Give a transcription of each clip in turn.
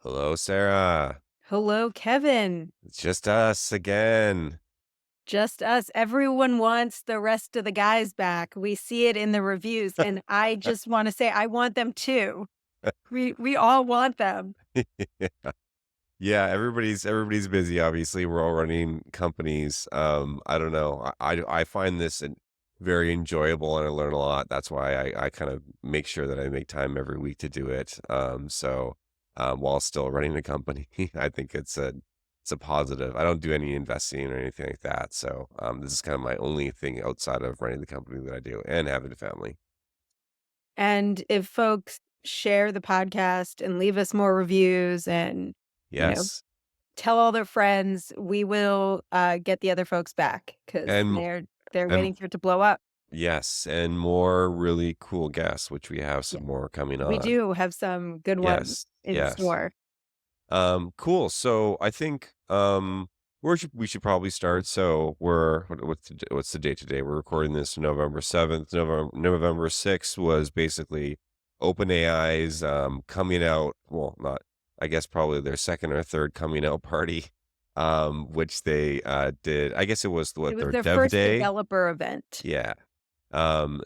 Hello, Sarah. Hello, Kevin. It's just us again. Just us. Everyone wants the rest of the guys back. We see it in the reviews, and I just want to say I want them too. We all want them. Yeah, everybody's busy. Obviously, we're all running companies. I don't know. I find this very enjoyable, and I learn a lot. That's why I kind of make sure that I make time every week to do it. While still running a company, I think it's a positive. I don't do any investing or anything like that. So this is kind of my only thing outside of running the company that I do and having a family. And if folks share the podcast and leave us more reviews and, you know, Yes. tell all their friends, we will get the other folks back because And they're and waiting for it to blow up. yes, and more really cool guests, which we have Yeah. some more coming We on. do have some good ones Yes, in yes. store. Cool. So I think we should probably start. So what's the date today? We're recording this November 7th. November 6th was basically OpenAI's coming out, well, not I guess probably their second or third coming out party. Which they did. I guess it was It what was their their dev first day. developer event. Yeah.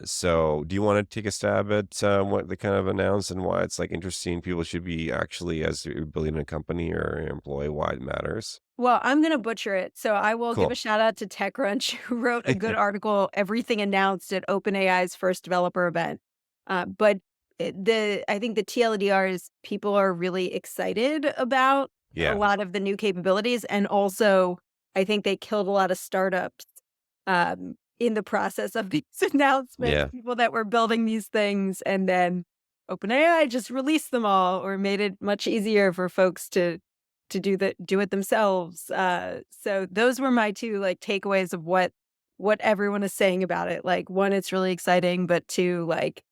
So do you want to take a stab at what they kind of announced and why it's like interesting? People should be actually, as you're building a company or an employee, why it matters. Well, I'm gonna butcher it, so I will give a Cool. shout out to TechCrunch, who wrote a good article, "Everything Announced at OpenAI's First Developer Event." But I think the TLDR is people are really excited about a Yeah. lot of the new capabilities, and also I think they killed a lot of startups, in the process of these announcements, Yeah. people that were building these things, and then OpenAI just released them all or made it much easier for folks to do it themselves. So those were my 2, like, takeaways of what everyone is saying about it. Like, 1, it's really exciting, but 2, like,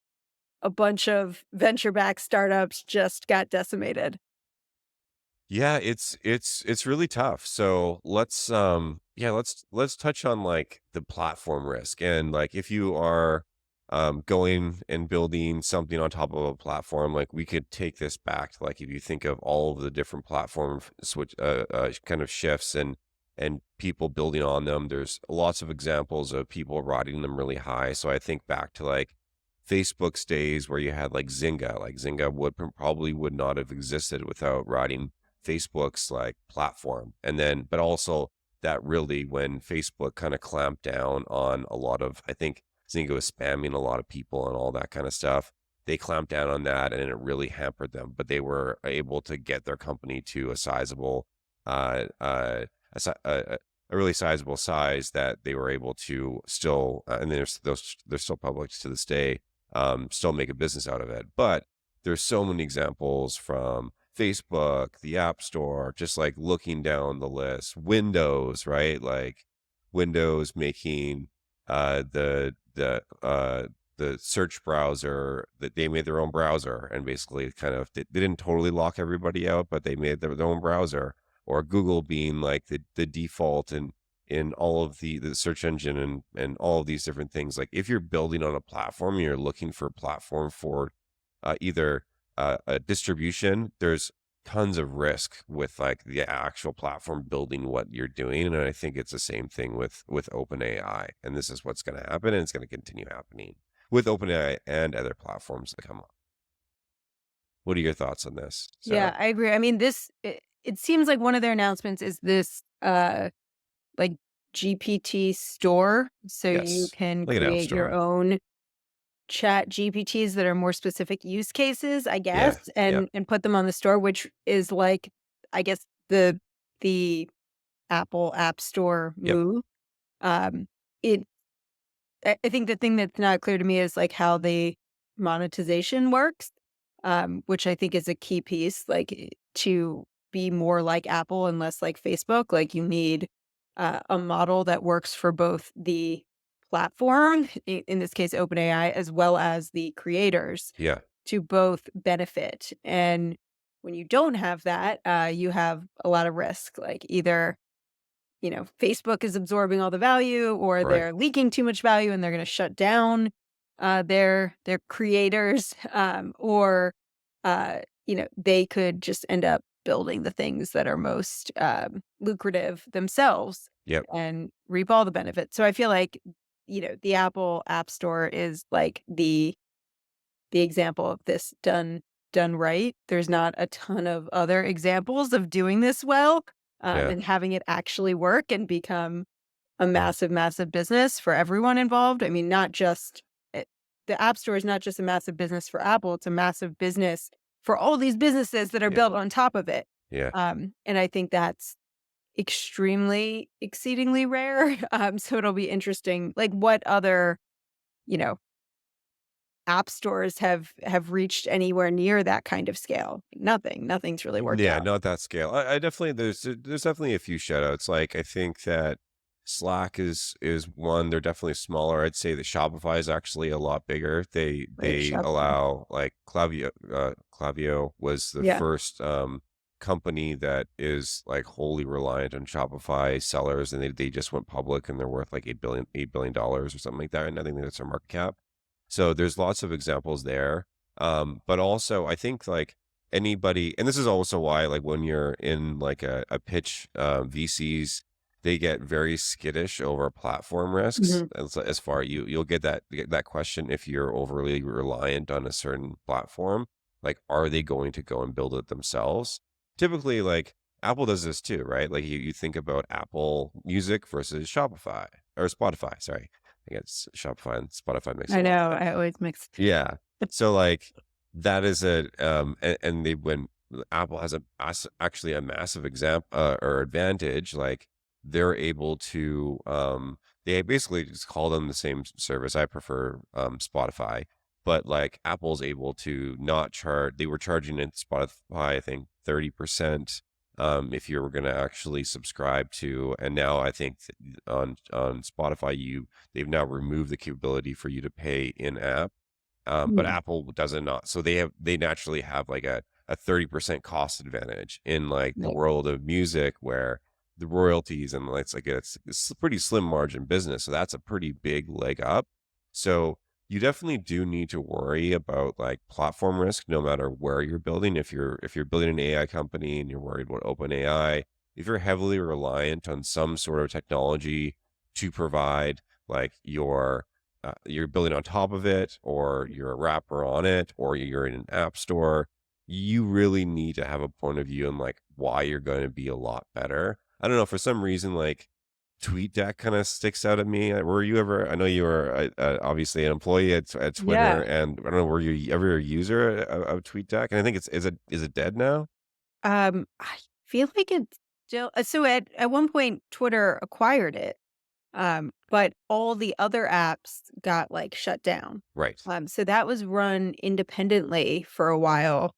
a bunch of venture-backed startups just got decimated. Yeah, it's really tough. So let's touch on like the platform risk and like if you are going and building something on top of a platform, like we could take this back to like if you think of all of the different platform switch kind of shifts and people building on them, there's lots of examples of people riding them really high. So I think back to like Facebook's days where you had like Zynga probably would not have existed without riding Facebook's like platform. And then, but also that really when Facebook kind of clamped down on a lot of, I think Zynga was spamming a lot of people and all that kind of stuff. They clamped down on that and it really hampered them, but they were able to get their company to a sizable, a, si- a really sizable size that they were able to still, and they're still public to this day, still make a business out of it. But there's so many examples from Facebook, the App Store, just like looking down the list, Windows, right? Like Windows making the search browser that they made their own browser and basically kind of they didn't totally lock everybody out, but they made their own browser. Or Google being like the default and in all of the search engine and all of these different things. Like if you're building on a platform and you're looking for a platform for either a distribution, there's tons of risk with like the actual platform building what you're doing. And I think it's the same thing with OpenAI. And this is what's going to happen, and it's going to continue happening with OpenAI and other platforms that come up. What are your thoughts on this, Yeah, Sarah? I agree. I mean, it seems like one of their announcements is this, like, GPT Store, so you Yes, can like an app create your store. own chat GPTs that are more specific use cases, I Yeah. guess, Yep. and put them on the store, which is like, I guess, the Apple App Store Yep. move. Um, it I think the thing that's not clear to me is, like, how the monetization works, which I think is a key piece, like, to be more like Apple and less like Facebook, like, you need, a model that works for both the platform, in this case, OpenAI, as well as the creators Yeah. to both benefit, and when you don't have that, you have a lot of risk, like, either Facebook is absorbing all the value or Right. they're leaking too much value and they're going to shut down their creators or they could just end up building the things that are most lucrative themselves Yep. and reap all the benefits. So I feel like, the Apple App Store is like the example of this done right. There's not a ton of other examples of doing this well, Yeah. and having it actually work and become a massive, massive business for everyone involved. I mean, not just the App Store is not just a massive business for Apple, it's a massive business for all these businesses that are Yeah. built on top of it. Yeah. And I think that's extremely, exceedingly rare. So it'll be interesting, like what other, you know, app stores have reached anywhere near that kind of scale. Nothing. Nothing's really worked Yeah, out. not that scale. I definitely there's definitely a few shout outs. Like I think that Slack is one. They're definitely smaller. I'd say that Shopify is actually a lot bigger. They Right, they Shopify. allow like Clavio was the Yeah. first company that is like wholly reliant on Shopify sellers, and they just went public and they're worth like $8 billion or something like that. And I think that's their market cap. So there's lots of examples there. But also I think like anybody, and this is also why like when you're in like a pitch, VCs, they get very skittish over platform risks. Mhm. As far you'll get that question if you're overly reliant on a certain platform, like are they going to go and build it themselves? Typically, like Apple does this too, right? Like you think about Apple Music versus Shopify or Spotify. Sorry, I guess Shopify and Spotify makes a I lot of know. sense. I always mix. Yeah. So, like, that is and they when Apple has actually a massive or advantage, like, they're able to, they basically just call them the same service. I prefer, Spotify, but, like, Apple's able to not charge they were charging in Spotify, I think, 30%, if you were gonna actually subscribe to, and now I think on Spotify, they've now removed the capability for you to pay in-app. But Mm, Apple doesn't not. So they naturally have like a 30% cost advantage in like the right. world of music where the royalties and it's a pretty slim margin business. So that's a pretty big leg up. So you definitely do need to worry about like platform risk no matter where you're building. If you're building an AI company and you're worried about OpenAI, if you're heavily reliant on some sort of technology to provide like you're building on top of it, or you're a wrapper on it, or you're in an app store, you really need to have a point of view on like why you're going to be a lot better. I don't know, for some reason, like TweetDeck kind of sticks out at me. Were you ever, I know you were obviously an employee at Twitter, Yeah. and I don't know, were you ever a user of TweetDeck? And I think is it dead now? I feel like it's still so at one point, Twitter acquired it, but all the other apps got, like, shut down. Right. So that was run independently for a while.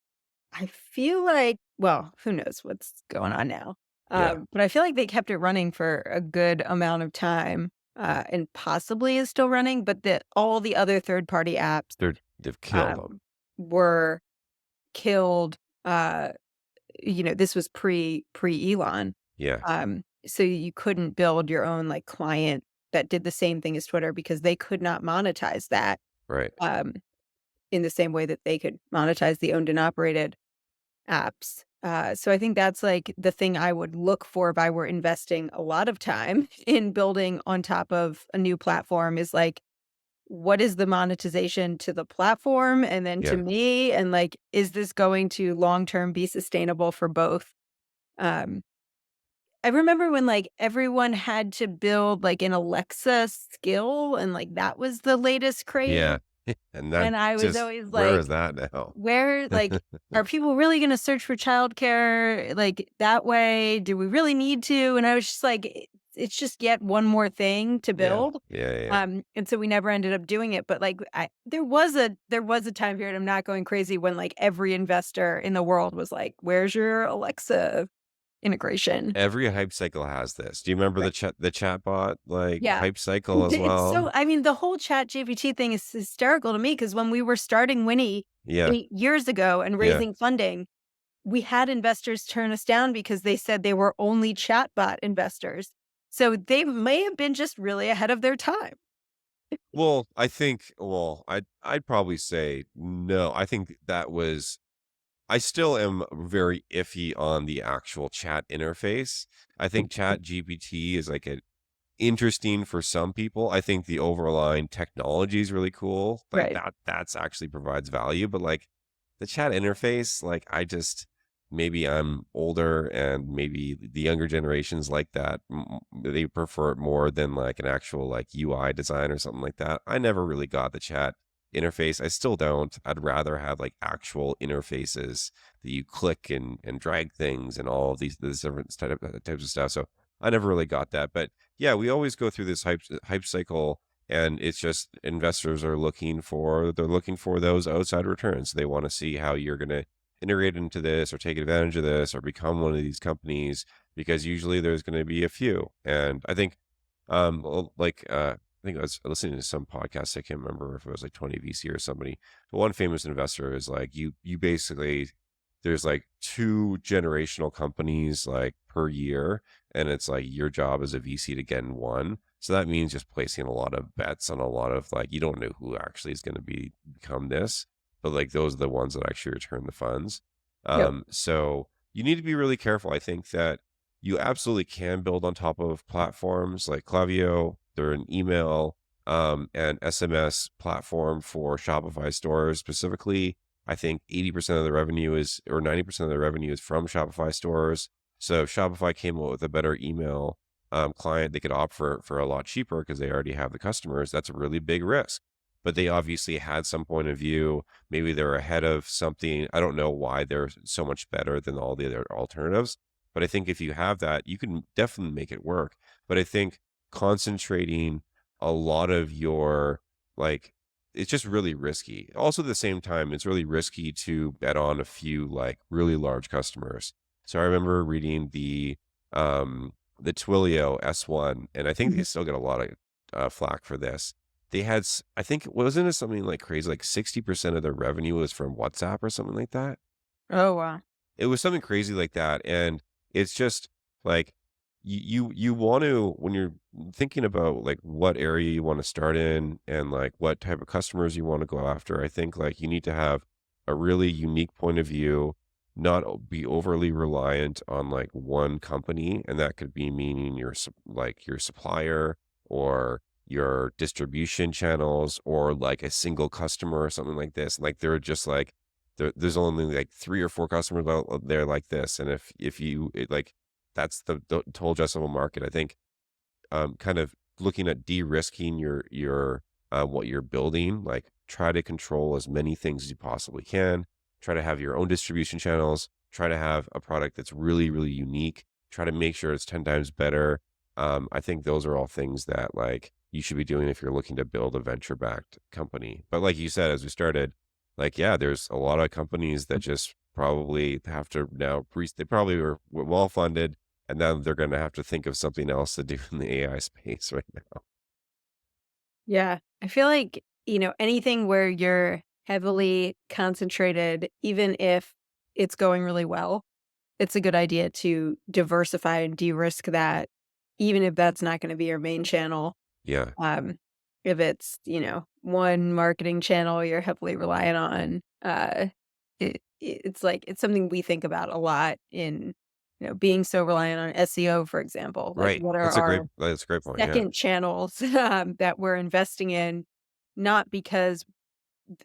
I feel like well, who knows what's going on now, Yeah. but I feel like they kept it running for a good amount of time, and possibly is still running, but all the other third-party apps, They've killed them. um, were killed, this was pre-Elon. Yeah. So you couldn't build your own, like, client that did the same thing as Twitter because they could not monetize that, Right. um, in the same way that they could monetize the owned and operated apps. So I think that's, like, the thing I would look for if I were investing a lot of time in building on top of a new platform is, like, what is the monetization to the platform and then to Yeah. me, and, like, is this going to long term be sustainable for both? Um, I remember when, like, everyone had to build, like, an Alexa skill and, like, that was the latest craze, Yeah. And that and I was just, always where is like, that now? "Where like, are people really gonna search for childcare, like, that way? Do we really need to?" And I was just like, It's just yet one more thing to Yeah. build." Yeah. Yeah. And so we never ended up doing it, but, like, there was a time period, I'm not going crazy, when, like, every investor in the world was like, "Where's your Alexa integration?" Every hype cycle has this. Do you remember Right. the chatbot, like, Yeah. hype cycle as It's so well? I mean, the whole Chat GPT thing is hysterical to me because when we were starting Winnie Yeah, 8 years ago and yeah. raising funding, we had investors turn us down because they said they were only chatbot investors. So they may have been just really ahead of their time. I'd probably say no. I think that was I still am very iffy on the actual chat interface. I think Chat GPT is like a interesting for some people. I think the overlying technology is really cool. Like Right. that's actually provides value, but like the chat interface, like maybe I'm older and maybe the younger generations like that. They prefer it more than like an actual like UI design or something like that. I never really got the chat interface. I still don't. I'd rather have like actual interfaces that you click and drag things and all of these different types of stuff. So I never really got that, but yeah, we always go through this hype cycle, and it's just investors are they're looking for those outside returns. They want to see how you're going to integrate into this or take advantage of this or become one of these companies because usually there's going to be a few. And I think I think I was listening to some podcast. I can't remember if it was like 20 VC or somebody. But one famous investor is like you basically there's like two generational companies like per year, and it's like your job as a VC to get in one. So that means just placing a lot of bets on a lot of like you don't know who actually is going to become this, but like those are the ones that actually return the funds. Yep. So you need to be really careful. I think that you absolutely can build on top of platforms like Klaviyo. They're an email and SMS platform for Shopify stores specifically. I think 80% of the revenue is, or 90% of the revenue is from Shopify stores. So if Shopify came up with a better email client, they could opt for a lot cheaper because they already have the customers. That's a really big risk. But they obviously had some point of view. Maybe they're ahead of something. I don't know why they're so much better than all the other alternatives. But I think if you have that, you can definitely make it work. But I think concentrating a lot of your like it's just really risky. Also, at the same time, it's really risky to bet on a few like really large customers. So I remember reading the Twilio S1, and I think they Mhm. still get a lot of flack for this. They had, I think, wasn't it something like crazy, like 60% of their revenue was from WhatsApp or something like that? Oh, wow. It was something crazy like that, and it's just like you want to when you're thinking about like what area you want to start in and like what type of customers you want to go after. I think like you need to have a really unique point of view, not be overly reliant on like one company, and that could be meaning like your supplier or your distribution channels or like a single customer or something like this. Like they're just like there's only like 3 or 4 customers out there like this, and if you like that's the total addressable market. I think, kind of looking at de-risking what you're building, like, try to control as many things as you possibly can. Try to have your own distribution channels. Try to have a product that's really, really unique. Try to make sure it's 10 times better. I think those are all things that, like, you should be doing if you're looking to build a venture-backed company. But like you said, as we started, like, yeah, there's a lot of companies that just probably have to now they probably were well-funded, and then they're gonna have to think of something else to do in the AI space right now. Yeah. I feel like, anything where you're heavily concentrated, even if it's going really well, it's a good idea to diversify and de-risk that, even if that's not gonna be your main channel. Yeah. Um, if it's, one marketing channel you're heavily reliant on, it's like it's something we think about a lot in, being so reliant on SEO, for example. Like, Right. what are our That's a great point, yeah. second channels, that we're investing in, not because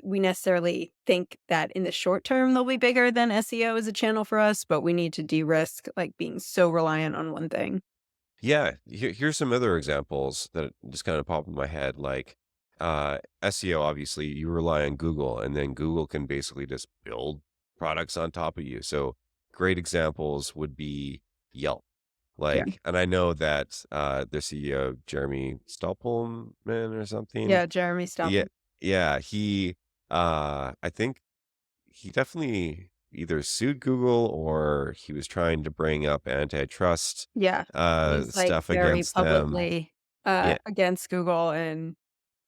we necessarily think that in the short term they'll be bigger than SEO as a channel for us, but we need to de-risk, like, being so reliant on one thing. Yeah, here's some other examples that just kind of pop in my head, like, SEO, obviously, you rely on Google, and then Google can basically just build products on top of you. So, great examples would be Yelp. Yeah. Like, and I know that, their CEO, Jeremy Stoppelman or something. Yeah, Jeremy Yeah, Stoppel. yeah, I think he definitely either sued Google or he was trying to bring up antitrust, Yeah. He's, like, stuff very against them. publicly, Yeah, against Google, and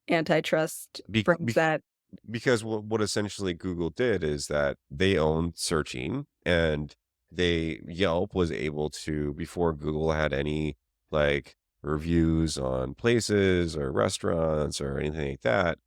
antitrust be brings be that. because what essentially Google did is that they owned searching, and Yelp was able to, before Google had any, like, reviews on places or restaurants or anything like that,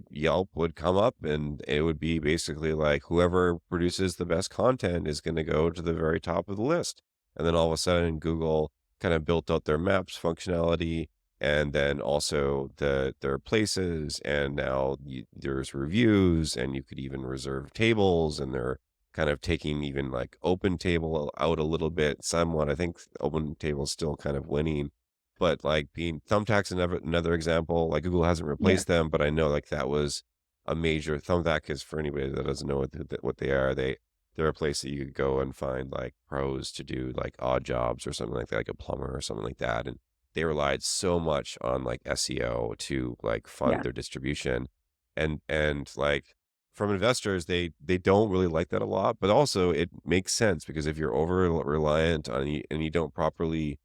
Yelp would come up and it would be basically like whoever produces the best content is going to go to the very top of the list. And then all of a sudden Google kind of built out their maps functionality and then also their places, and now there's reviews and you could even reserve tables, and they're kind of taking even like open table out a little bit somewhat. I think open table is still kind of winning, but like being Thumbtack's another example. Like Google hasn't Yeah. replaced them, but I know like that was a major. Thumbtack is, for anybody that doesn't know what they are, they're a place that you could go and find like pros to do like odd jobs or something like that, like a plumber or something like that. And they relied so much on like SEO to like fund Yeah. their distribution. And like from investors, they don't really like that a lot, but also it makes sense because if you're over reliant on and you don't properly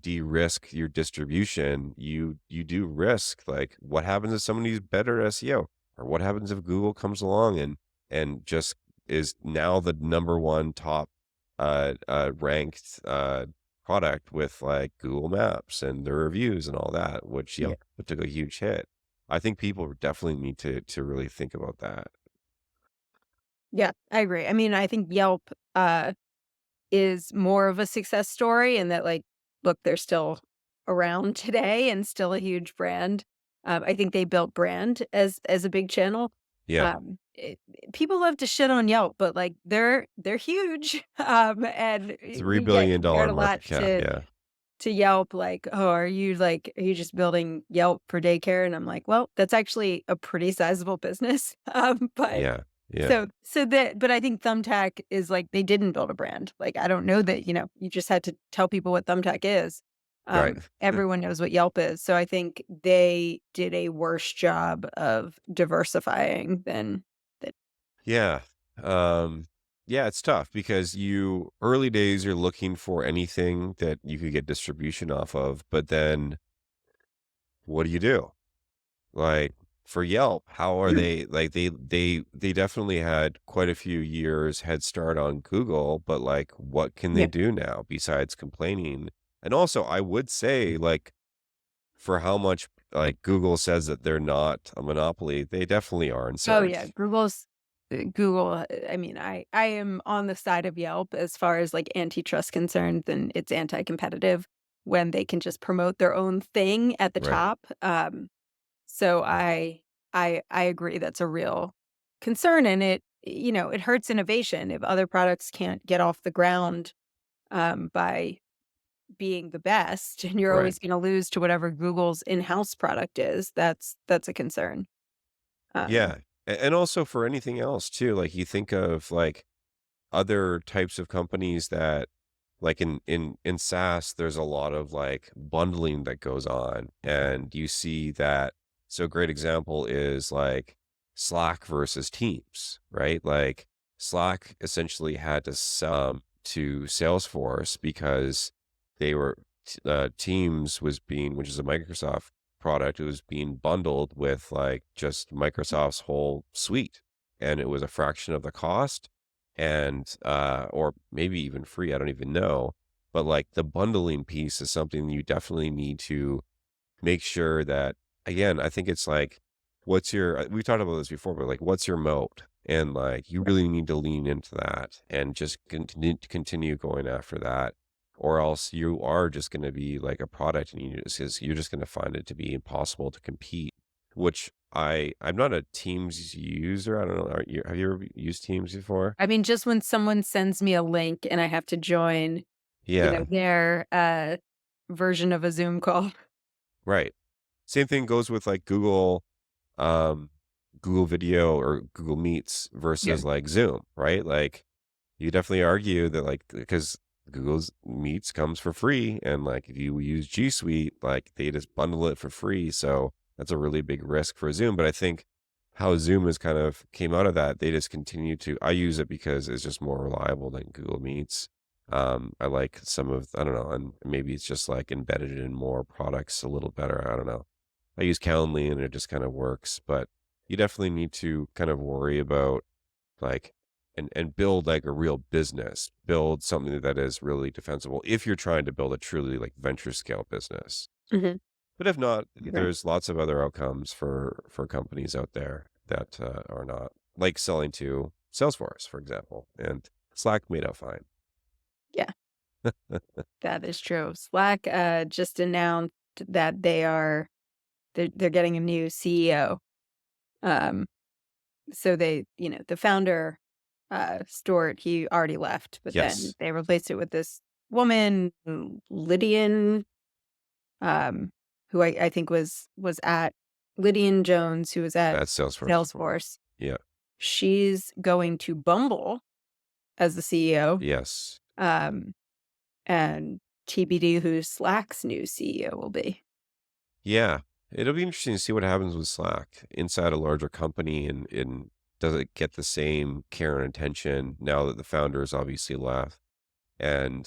de-risk your distribution, you do risk like what happens if somebody's better at SEO, or what happens if Google comes along and just is now the number one top ranked product with like Google Maps and the reviews and all that, which Yeah. Yelp took a huge hit. I think people definitely need to really think about that. Yeah, I agree. I mean, I think Yelp, is more of a success story in that, like, look, they're still around today and still a huge brand. I think they built brand as a big channel. Yeah, People love to shit on Yelp, but, like, they're huge, and three we get billion compared dollar a lot market cap. Yeah, to Yelp, like, "Oh, are you just building Yelp for daycare?" And I'm like, "Well, that's actually a pretty sizable business." But yeah, yeah. so that but I think Thumbtack is like they didn't build a brand. Like, I don't know that, you just had to tell people what Thumbtack is. Right. Everyone knows what Yelp is, so I think they did a worse job of diversifying than Yeah. Um, yeah, it's tough because early days, you're looking for anything that you could get distribution off of, but then what do you do? Like for Yelp, how are they like they definitely had quite a few years head start on Google, but like what can they Yeah. do now besides complaining? And also I would say like for how much like Google says that they're not a monopoly, they definitely are in Oh, certain. yeah, Google, I mean, I am on the side of Yelp as far as, like, antitrust concerned, and it's anti-competitive when they can just promote their own thing at the Right. top, so I agree that's a real concern, and it hurts innovation if other products can't get off the ground, by being the best, and you're Right. always gonna lose to whatever Google's in-house product is, that's a concern, um Yeah. And also for anything else too, like you think of like other types of companies that like in SaaS, there's a lot of like bundling that goes on. And you see that. So a great example is like Slack versus Teams, right? Like Slack essentially had to sell to Salesforce because Teams was being, which is a Microsoft product, it was being bundled with like just Microsoft's whole suite, and it was a fraction of the cost, and or maybe even free, I don't even know. But like the bundling piece is something you definitely need to make sure that, again, I think it's like what's your we've talked about this before, but like what's your moat, and like you really need to lean into that and just continue going after that, or else you are just going to be like a product and you're just going to find it to be impossible to compete, which I'm not a Teams user. I don't know, have you ever used Teams before? I mean, just when someone sends me a link and I have to join, Yeah, their, version of a Zoom call. right. Same thing goes with like um, Google Video or Google Meets Yeah. versus like Zoom, right? Like you definitely argue that like because Google's Meets comes for free, and like if you use G Suite, like they just bundle it for free. So that's a really big risk for Zoom. But I think how Zoom has kind of came out of that, they just continue to. I use it because it's just more reliable than Google Meets. I like some of, I don't know, and maybe it's just like embedded in more products a little better. I don't know. I use Calendly and it just kind of works, but you definitely need to kind of worry about like and build like a real business, build something that is really defensible if you're trying to build a truly like venture scale business. Mhm. But if not, Right. there's lots of other outcomes for companies out there that, are not like selling to Salesforce, for example, and Slack made out fine. Yeah, that is true. Slack, just announced that they're getting a new CEO. Um, so the founder, Stewart, he already left, but then Yes, they replaced it with this woman, Lydian, um, who I think was at Lydian Jones, who was at that's Salesforce. Salesforce. Yeah. She's going to Bumble as the CEO, Yes. um, and TBD who Slack's new CEO will be. Yeah. It'll be interesting to see what happens with Slack inside a larger company and does it get the same care and attention now that the founder is obviously left? And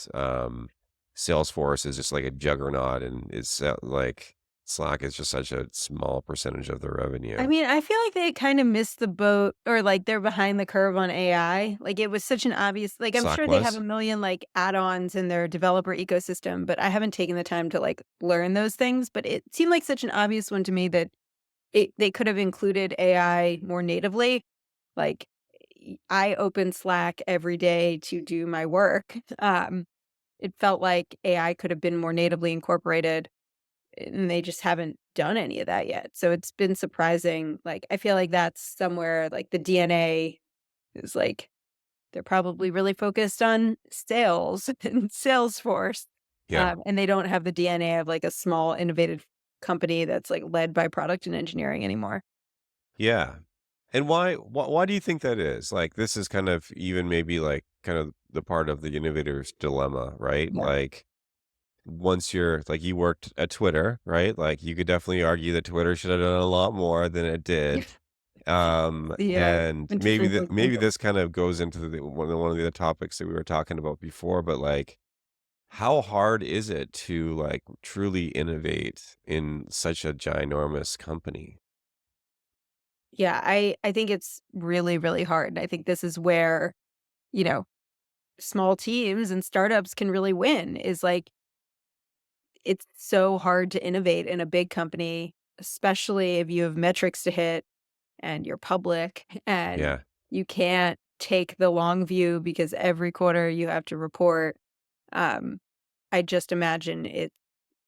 Salesforce is just like a juggernaut, and it's like Slack is just such a small percentage of the I revenue. mean, I feel like they kind of missed the boat or like they're behind the curve on AI. Like it was such an obvious like I'm Slack sure they have a was, million like add-ons in their developer ecosystem, but I haven't taken the time to like learn those things, but it seemed like such an obvious one to me that they could have included AI more natively. Like I open Slack every day to do my work. It felt like AI could have been more natively incorporated and they just haven't done any of that yet. So it's been surprising. Like, I feel like that's somewhere like the DNA is like they're probably really focused on sales and Salesforce. yeah, And they don't have the DNA of like a small innovative company that's like led by product and engineering anymore. yeah. And why do you think that is? Like, this is kind of even maybe like kind of the part of the innovator's dilemma, right? Yeah. Like, once you're like you worked at Twitter, right? Like, you could definitely argue that Twitter should have done a lot more than it did. The And quintessential maybe example. this kind of goes into one of the other topics that we were talking about before, but like, how hard is it to like truly innovate in such a ginormous company? Yeah, I think it's really, really hard. I think this is where, you know, small teams and startups can really win is like it's so hard to innovate in a big company, especially if you have metrics to hit and you're public and Yeah, you can't take the long view because every quarter you have to report. Um, I just imagine it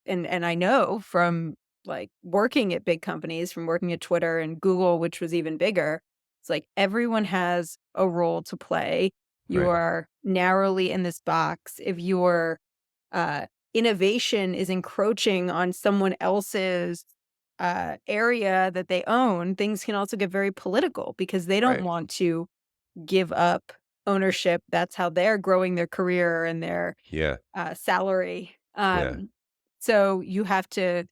and I know from, like, working at big companies, from working at Twitter and Google, which was even bigger, it's like everyone has a role to play. You right, are narrowly in this box. If your, uh, innovation is encroaching on someone else's, area that they own, things can also get very political because they don't right. want to give up ownership. That's how they're growing their career and their Yeah, salary. yeah, So you have to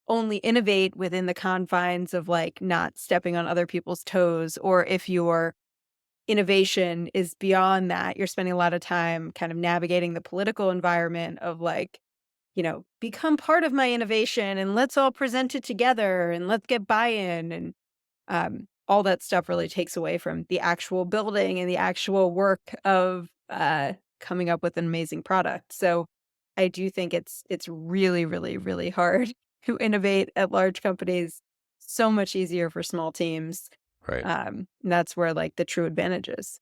only innovate within the confines of like not stepping on other people's toes. Or if your innovation is beyond that, you're spending a lot of time kind of navigating the political environment of like, become part of my innovation and let's all present it together and let's get buy in. And all that stuff really takes away from the actual building and the actual work of coming up with an amazing product. So I do think it's really, really, really hard to innovate at large companies. So much easier for small teams. right. And that's where like the true advantage is.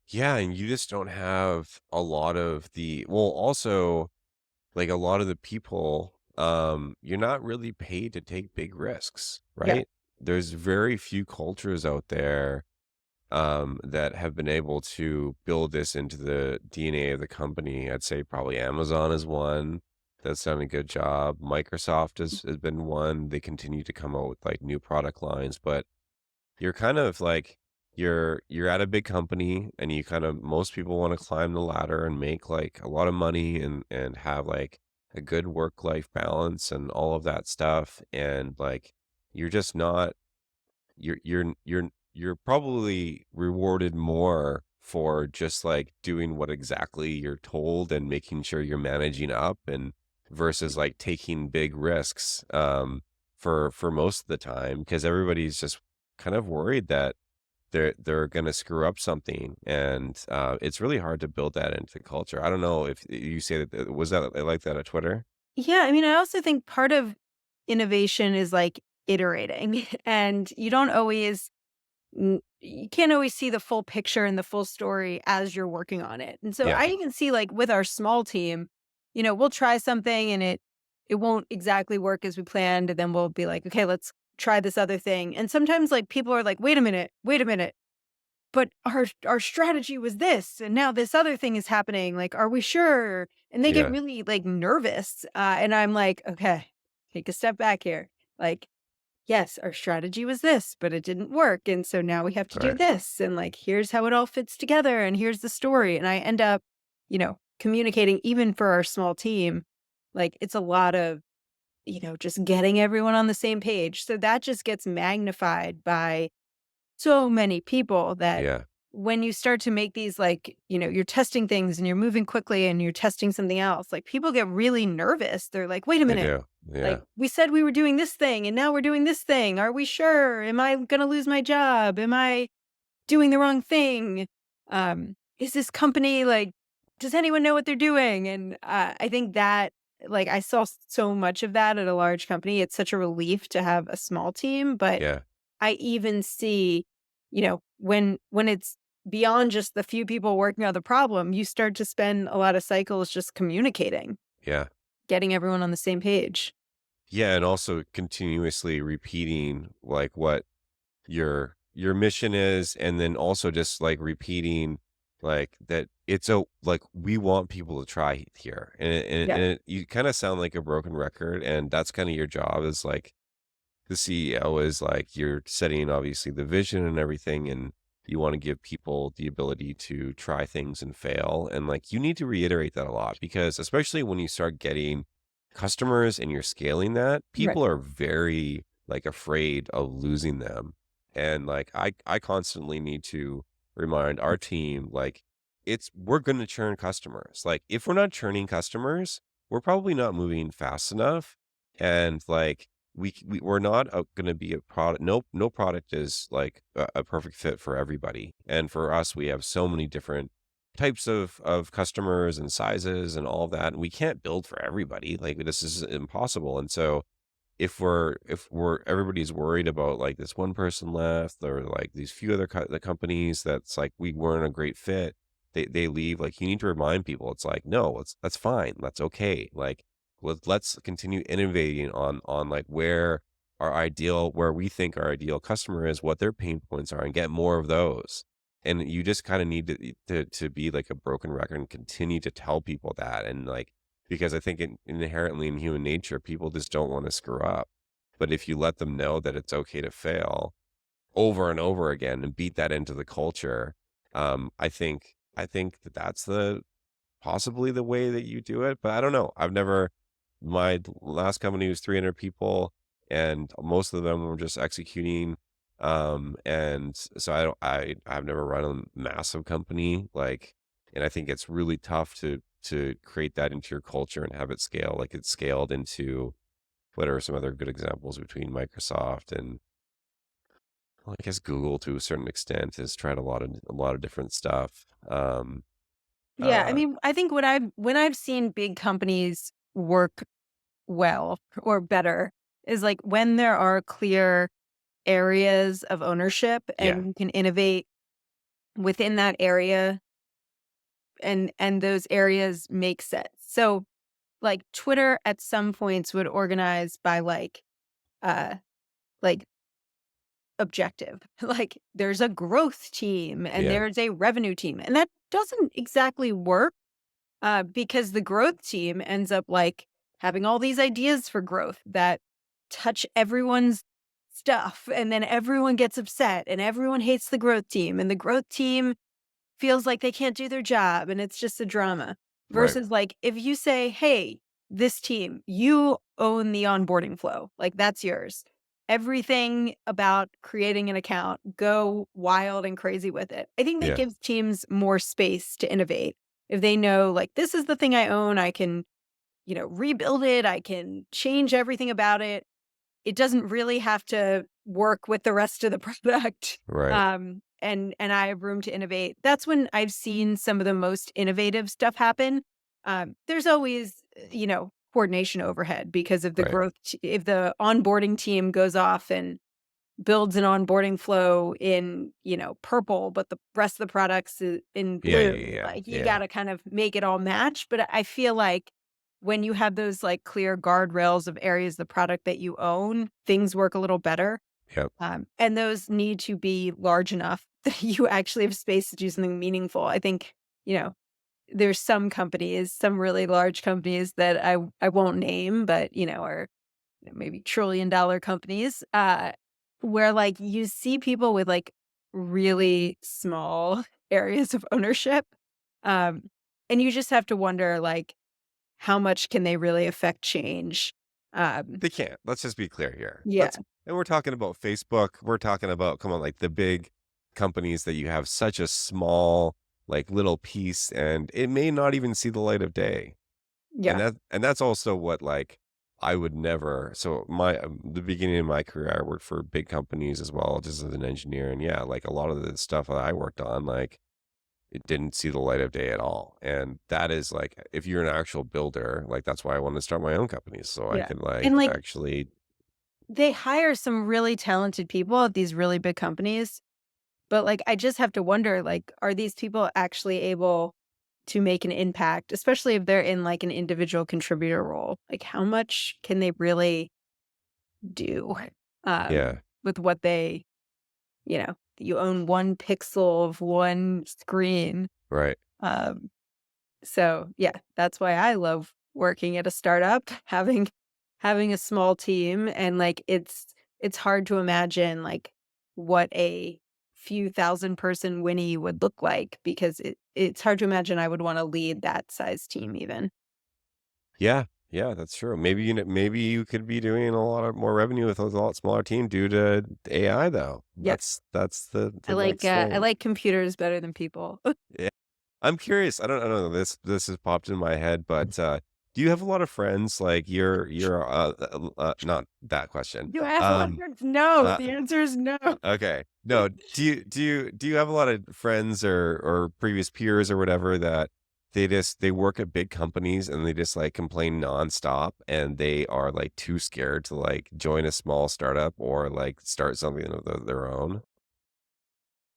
Yeah, and you just don't have a lot of the well, also like a lot of the people, you're not really paid to take big risks, Yeah. right? There's very few cultures out there that have been able to build this into the DNA of the company. I'd say probably Amazon is one that's done a good job. Microsoft has been one. They continue to come out with like new product lines, but you're kind of like you're at a big company and you kind of most people want to climb the ladder and make like a lot of money and have like a good work life balance and all of that stuff and like you're just not you're probably rewarded more for just like doing what exactly you're told and making sure you're managing up and versus like taking big risks for most of the time because everybody's just kind of worried that they're going to screw up something and it's really hard to build that into culture. I don't know if you say that was that like that at Twitter? Yeah. I mean, I also think part of innovation is like iterating, and you don't always you can't always see the full picture and the full story as you're working on it. And so Yeah. I even see like with our small team, we'll try something and it won't exactly work as we planned, and then we'll be like, okay, let's try this other thing. And sometimes like people are like, wait a minute, but our strategy was this, and now this other thing is happening. Like, are we sure? And they get Yeah. really like nervous, and I'm like, okay, take a step back here. Like, yes, our strategy was this, but it didn't work. And so now we have to do Right. this. And like, here's how it all fits together. And here's the story. And I end up, communicating even for our small team. Like, it's a lot of, just getting everyone on the same page. So that just gets magnified by so many people that Yeah. when you start to make these like, you're testing things and you're moving quickly and you're testing something else, like people get really nervous. They're like, wait a They minute. do. Like, Yeah. we said we were doing this thing and now we're doing this thing. Are we sure? Am I going to lose my job? Am I doing the wrong thing? Is this company like, does anyone know what they're doing? And I think that, like, I saw so much of that at a large company. It's such a relief to have a small team, but Yeah. I even see, when it's beyond just the few people working on the problem, you start to spend a lot of cycles just communicating, Yeah. getting everyone on the same page. Yeah, and also continuously repeating like what your mission is, and then also just like repeating like that like we want people to try here. Yeah. You kind of sound like a broken record, and that's kind of your job is like the CEO is like you're setting obviously the vision and everything, and you want to give people the ability to try things and fail. And like you need to reiterate that a lot because especially when you start getting customers and you're scaling that, Right. people are very like afraid of losing them. And like I constantly need to remind our team like we're going to churn customers. Like if we're not churning customers, we're probably not moving fast enough. And like we're not going to be a product. No product is like a perfect fit for everybody. And for us, we have so many different types of customers and sizes and all of that. And we can't build for everybody. Like this is impossible. And so if we're everybody's worried about like this one person left or like these few other the companies that's like we weren't a great fit, they leave. Like you need to remind people it's like no, that's fine, that's okay. Like let's continue innovating on like where we think our ideal customer is, what their pain points are, and get more of those. And you just kind of need to be like a broken record and continue to tell people that. And like because I think inherently in human nature, people just don't want to screw up. But if you let them know that it's okay to fail over and over again and beat that into the culture, I think that that's the possibly the way that you do it. But I don't know. My last company was 300 people, and most of them were just executing. And so I've never run a massive company like, and I think it's really tough to create that into your culture and have it scale. Like it's scaled into what are some other good examples between Microsoft and well, I guess Google to a certain extent has tried a lot of different stuff. Yeah, I Uh, mean, I think when I've seen big companies work well or better is like when there are clear areas of ownership yeah, and you can innovate within that area, and those areas make sense. So, like Twitter at some points would organize by uh like objective. Like there's a growth team and yeah, there's a revenue team. And that doesn't exactly work because the growth team ends up like having all these ideas for growth that touch everyone's stuff. And then everyone gets upset and everyone hates the growth team. And the growth team feels like they can't do their job and it's just a drama. right, Versus like if you say, "Hey, this team, you own the onboarding flow. Like that's yours. Everything about creating an account, go wild and crazy with it." I think that yeah, gives teams more space to innovate. If they know like this is the thing I own, I can, rebuild it, I can change everything about it. It doesn't really have to work with the rest of the product, right, and I have room to innovate. That's when I've seen some of the most innovative stuff happen. There's always, coordination overhead because of the Right. growth. If the onboarding team goes off and builds an onboarding flow in, purple, but the rest of the products in Yeah, yeah, blue, yeah, like you got yeah. to kind of make it all match. But I feel like when you have those like clear guardrails of areas of the product that you own, things work a little better. Yep. And those need to be large enough that you actually have space to do something meaningful. I think, you know, there's some companies, some really large companies that I won't name, but are maybe trillion-dollar companies, where, like, you see people with, like, really small areas of ownership, um, and you just have to wonder, like, how much can they really affect change? Um, They can't. Let's just be clear here. yeah, And we're talking about Facebook. We're talking about, come on, like the big companies that you have such a small, like little piece, and it may not even see the light of day. yeah, And that's also what like I would never. So the beginning of my career, I worked for big companies as well, just as an engineer. And yeah, like a lot of the stuff that I worked on, like it didn't see the light of day at all. And that is like, if you're an actual builder, like that's why I wanted to start my own company. So I yeah, could like and, like, actually, they hire some really talented people at these really big companies, but, like, I just have to wonder, like, are these people actually able to make an impact, especially if they're in, like, an individual contributor role? Like, how much can they really do, yeah, with what you own 1 pixel of 1 screen. right. Um, so, yeah, that's why I love working at a startup, having a small team, and, like, it's hard to imagine, like, what a few thousand person Winnie would look like because it's hard to imagine I would wanna lead that size team even. Yeah, yeah, that's true. Maybe you could be doing a lot of more revenue with a lot smaller team due to AI though. Yeah. That's the next I thing. like computers better than people. Yeah. I'm curious. I don't know. This has popped in my head, but do you have a lot of friends? Like not that question. Do I have a lot of Um, friends? No, uh, the answer is no. okay. No. Do you have a lot of friends or previous peers or whatever that they work at big companies and they just like complain nonstop and they are like too scared to like join a small startup or like start something of their own,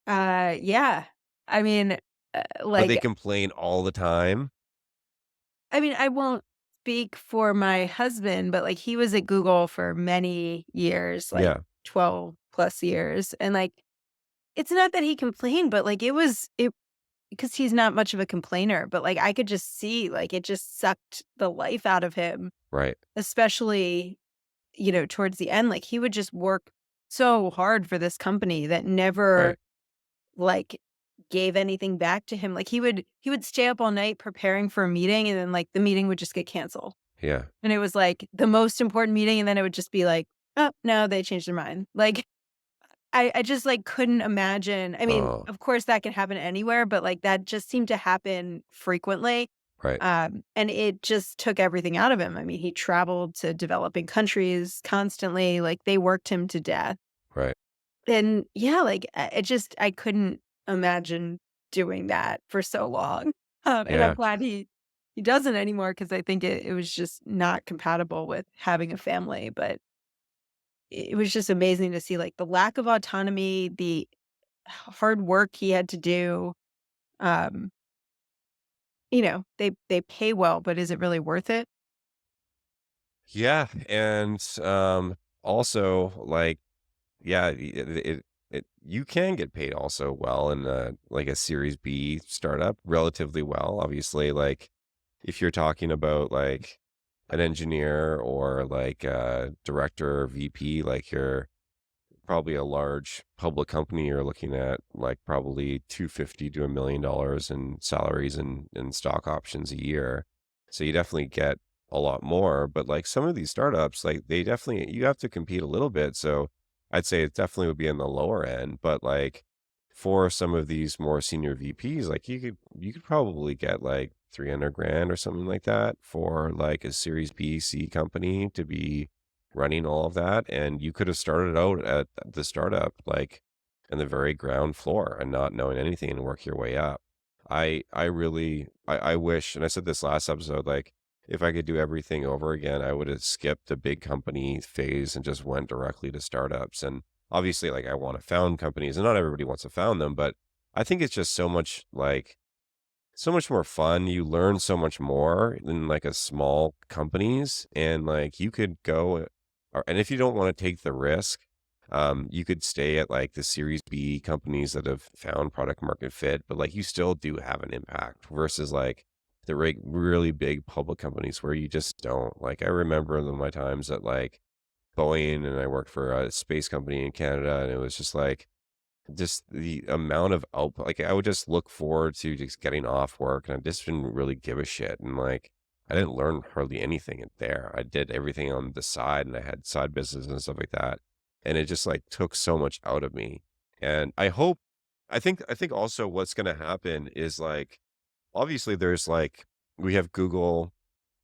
Yeah. I mean, but they like, complain all the time. I won't speak for my husband, but, like, he was at Google for many years, like, Yeah. 12 plus years, and, like, it's not that he complained, but, like, it because he's not much of a complainer, but, like, I could just see, like, it just sucked the life out of him, Right. especially, towards the end, like, he would just work so hard for this company that never, Right. like, gave anything back to him. Like, he would stay up all night preparing for a meeting, and then, like, the meeting would just get canceled. Yeah. And it was, like, the most important meeting, and then it would just be like, "Oh, no, they changed their mind." Like, I just, like, couldn't imagine. I mean, Oh, of course, that can happen anywhere, but, like, that just seemed to happen frequently, right. and it just took everything out of him. I mean, he traveled to developing countries constantly, like, they worked him to death. Right. And yeah, like, I couldn't imagine doing that for so long. And I'm Yeah. glad he doesn't anymore because I think it was just not compatible with having a family, but it was just amazing to see, like, the lack of autonomy, the hard work he had to do. Um, they pay well, but is it really worth it? Yeah, and, also, like, yeah, you can get paid also well in, like, a Series B startup relatively well, obviously, like, if you're talking about, like, an engineer or, like, a director or VP, like, you're probably a large public company, you're looking at like probably 250 to $1 million in salaries and stock options a year. So you definitely get a lot more. But like some of these startups, like they definitely you have to compete a little bit. So I'd say it definitely would be in the lower end. But like for some of these more senior VPs, like you could probably get like 300 grand or something like that for like a Series B C company to be running all of that, and you could have started out at the startup, like, in the very ground floor and not knowing anything and work your way up. I wish, and I said this last episode, like, if I could do everything over again, I would have skipped the big company phase and just went directly to startups. And obviously, like I want to found companies, and not everybody wants to found them, but I think it's just so much like so much more fun. You learn so much more than like a small companies, and like you could go, and if you don't want to take the risk, you could stay at like the Series B companies that have found product market fit, but like you still do have an impact versus like the really big public companies where you just don't. Like I remember my times at like Boeing, and I worked for a space company in Canada, and it was just the amount of output, like, I would just look forward to just getting off work, and I just didn't really give a shit, and, like, I didn't learn hardly anything in there. I did everything on the side, and I had side businesses and stuff like that, and it just, like, took so much out of me, and I think also what's gonna happen is, like, obviously, there's, like we have Google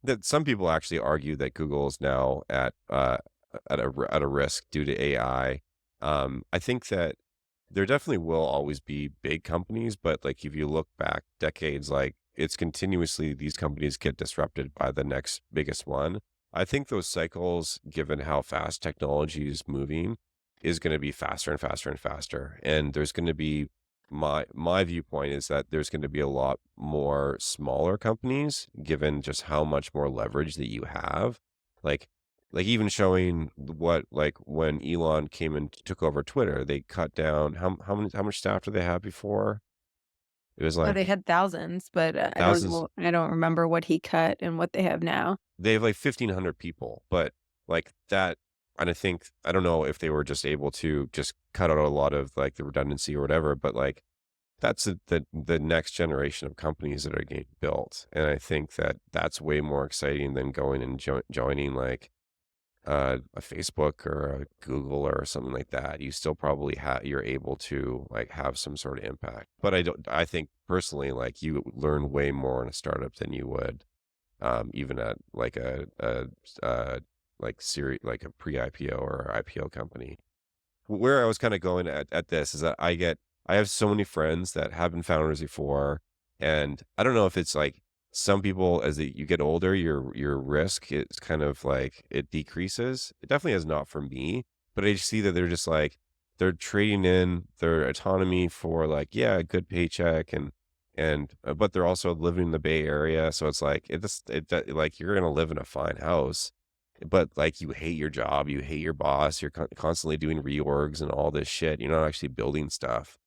that some people actually argue that Google is now at a risk due to AI. I think that there definitely will always be big companies, but like if you look back decades, like it's continuously these companies get disrupted by the next biggest one. I think those cycles, given how fast technology is moving, is going to be faster and faster and faster. And there's going to be my viewpoint is that there's going to be a lot more smaller companies, given just how much more leverage that you have. Like like even showing what like when Elon came and took over Twitter, they cut down how much staff did they have before? It was Oh, like they had thousands, but, thousands. I don't remember what he cut and what they have now. They have like 1,500 people, but like that, and I don't know if they were just able to just cut out a lot of like the redundancy or whatever, but like that's the next generation of companies that are getting built, and I think that that's way more exciting than going and joining like a Facebook or a Google or something like that. You still probably you're able to like have some sort of impact. But I think personally, like you learn way more in a startup than you would even at like like like a pre-IPO or IPO company. Where I was kind of going at this is that I have so many friends that have been founders before, and I don't know if it's like some people as you get older, your risk is kind of like it decreases. It definitely has not for me, but I just see that they're just like they're trading in their autonomy for like yeah, a good paycheck and but they're also living in the Bay Area, so it's like like you're gonna live in a fine house, but, like, you hate your job, you hate your boss, you're constantly doing reorgs and all this shit, you're not actually building stuff.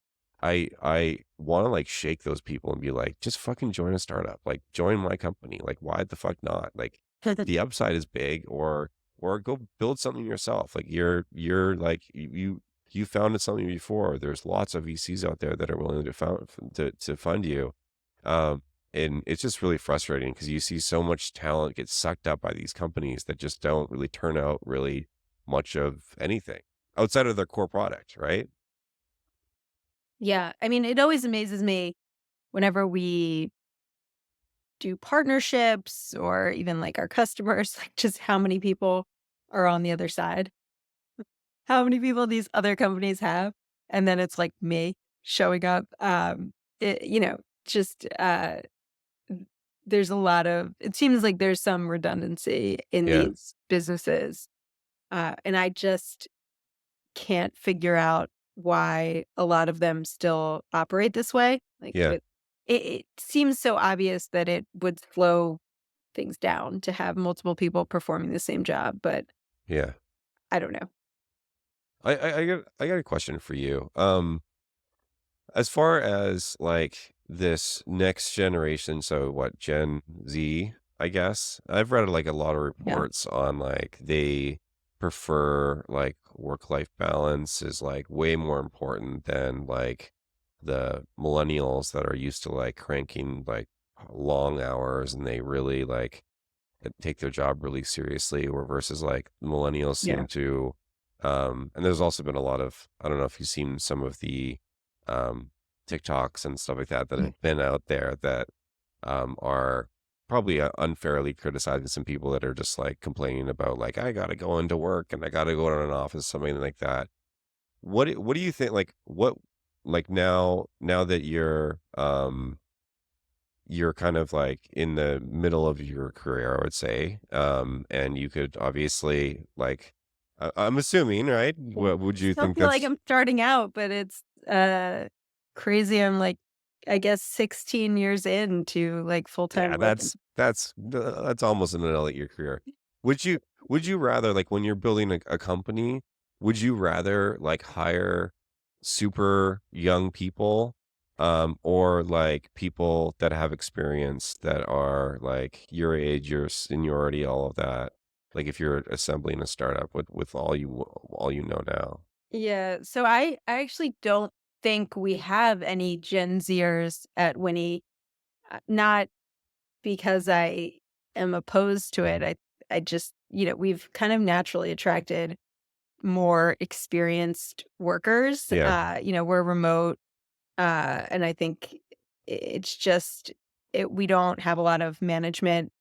I wanna, like, shake those people and be like, "Just fucking join a startup, like, join my company, like, why the fuck not?" Like, the upside is big or go build something yourself, like, you're like, you founded something before, there's lots of VCs out there that are willing to fund you, um and it's just really frustrating because you see so much talent get sucked up by these companies that just don't really turn out really much of anything outside of their core product, right? Yeah, I mean, it always amazes me whenever we do partnerships or even, like, our customers, like, just how many people are on the other side, how many people these other companies have, and then it's, like, me showing up, just, there's a lot of it seems like there's some redundancy in Yeah, these businesses, and I just can't figure out why a lot of them still operate this way. Like, yeah, it seems so obvious that it would slow things down to have multiple people performing the same job, but yeah. I don't know. I got a question for you. As far as like this next generation, so what, Gen Z, I guess. I've read like a lot of Yeah. reports on like they prefer like work-life balance is like way more important than like the millennials that are used to like cranking like long hours and they really like take their job really seriously or versus like millennials Yeah. seem to and there's also been a lot of I don't know if you've seen some of the um TikToks and stuff like that that Mm. have been out there that are probably unfairly criticizing some people that are just like complaining about like I got to go into work and I got to go to an office something like that. What do you think like what like now that you're you're kind of like in the middle of your career, I would say. And you could obviously like, I'm assuming, right? What would I you still think feel like that's, I'm starting out, but it's, crazy. I'm like, I guess 16 years into like yeah, full-time working. that's almost in the middle of your career. Would you rather like when you're building a company, would you rather like hire super young people, or like people that have experience that are like your age, your seniority, all of that? Like if you're assembling a startup with all you know now. Yeah, so I actually don't think we have any Gen Zers at Winnie, not because I am opposed to it. I just, we've kind of naturally attracted more experienced workers. Yeah, We're remote, and I think it's just we don't have a lot of management,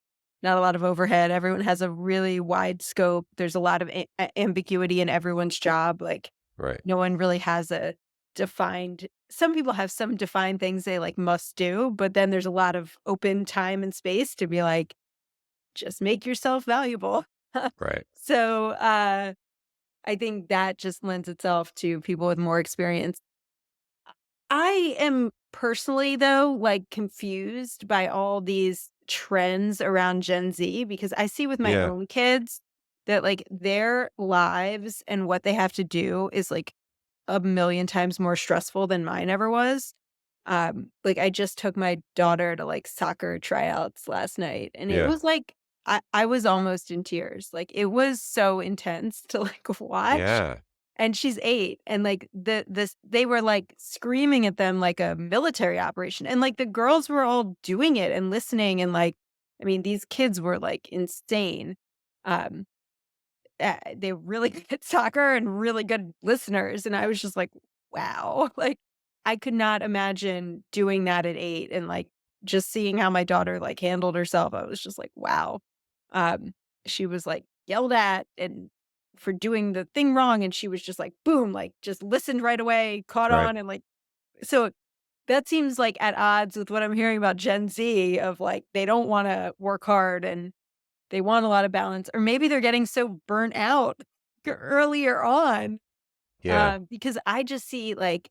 not a lot of overhead. Everyone has a really wide scope. There's a lot of ambiguity in everyone's job. Like right, no one really has a defined. Some people have some defined things they like must do, but then there's a lot of open time and space to be like, just make yourself valuable. right. So I think that just lends itself to people with more experience. I am personally, though, like confused by all these trends around Gen Z because I see with my Yeah, own kids that like their lives and what they have to do is like a million times more stressful than mine ever was. Like I just took my daughter to like soccer tryouts last night and it yeah, was like I was almost in tears. Like it was so intense to like watch. yeah, And she's 8 and like they were like screaming at them like a military operation. And like the girls were all doing it and listening and like I mean these kids were like insane. Um they're really good at soccer and really good listeners, and I was just like, "Wow." Like, I could not imagine doing that at 8 and, like, just seeing how my daughter, like, handled herself, I was just like, "Wow." Um, she was, like, yelled at and for doing the thing wrong, and she was just like, boom, like, just listened right away, caught right. on, and, like so that seems, like, at odds with what I'm hearing about Gen Z of, like, they don't wanna work hard and they want a lot of balance, or maybe they're getting so burnt out earlier on, Yeah, because I just see, like,